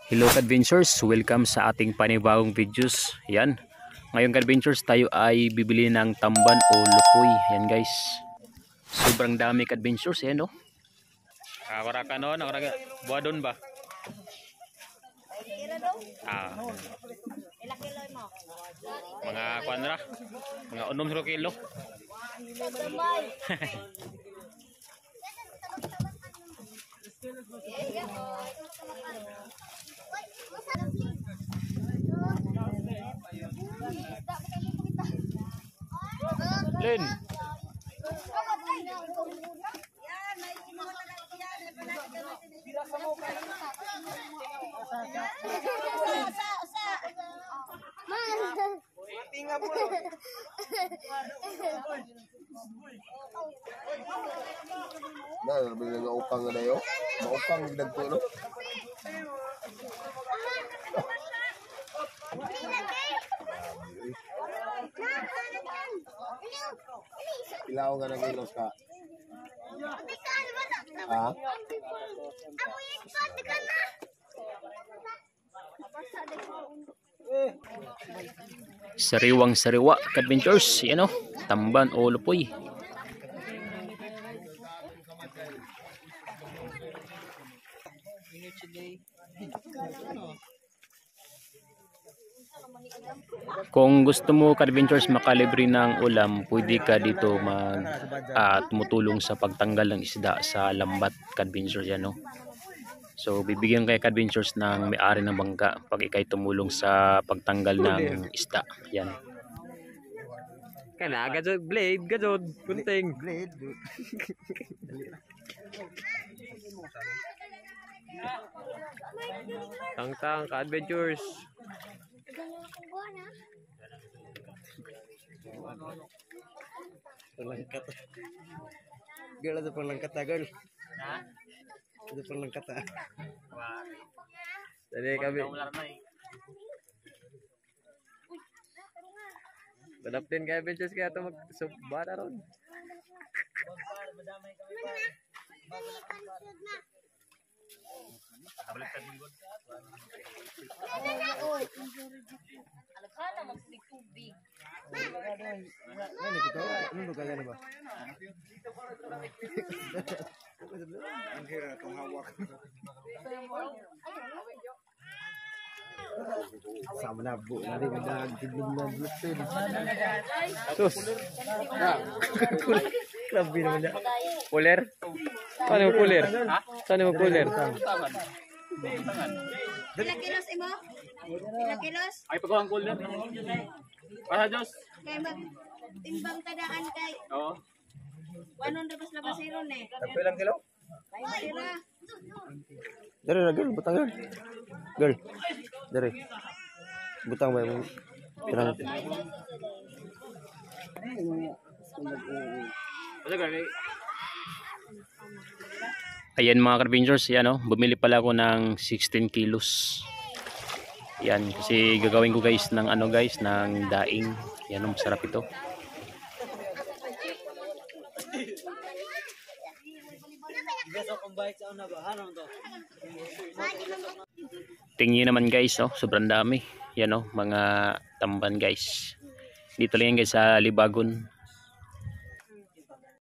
Hello Kadventures, welcome sa ating panibagong videos. Yan. Ngayon Kadventures, tayo ay bibili ng tamban o lupoy. Yan guys. Sobrang dami Kadventures, yan no. Wala ka noon, wala ka. Buwa doon ba? Mga kwanra, mga 6 kilo. Len. Nah, bila nga upang na yo. Maupang dagko no. Ilaw nga nang ilos ka. Ha? Sariwang sariwa Kadventures, yan no. Tamban o lupoy. Kung gusto mo Kadventures makalibre ng ulam, pwede ka dito tumutulong sa pagtanggal ng isda sa lambat Kadventures yan no. So bibigyan kay Kadventures ng may-ari ng bangka pag ikay tumulong sa pagtanggal ng isda. Yan. Kana gadod blade gadod kunting Blade. tang ka-adventures. Perlengkat. Girl ada perlengkat girl. Ada perlengkat. Jadi kami Badapin kay adventures kaya ito magsubara ron. Alakala magsinig tubig. Ano kito? Ano kaya ba? Ang hira tong hawak. Sama na bu, nari madag tignan na blutin. Sus. Grabe naman niya. Puler? Saan mo puler? Saan mo puler? Pila kilos imo? Pila kilos? Ay pagawang cooler. Para Diyos. Kaya timbang tadaan kay. Oo. 100 labas iron eh. Ilang kilo? Sira. Dari na girl, butang girl. Girl. Dari. Butang ba yung tirang. Ayan mga Kadventures, yan no. Bumili pala ako ng 16 kilos. Yan kasi gagawin ko guys ng ng daing. Yan no, masarap ito. Tingin naman guys, oh, sobrang dami. Yan oh, mga tamban guys. Dito lang yan guys sa Libagon.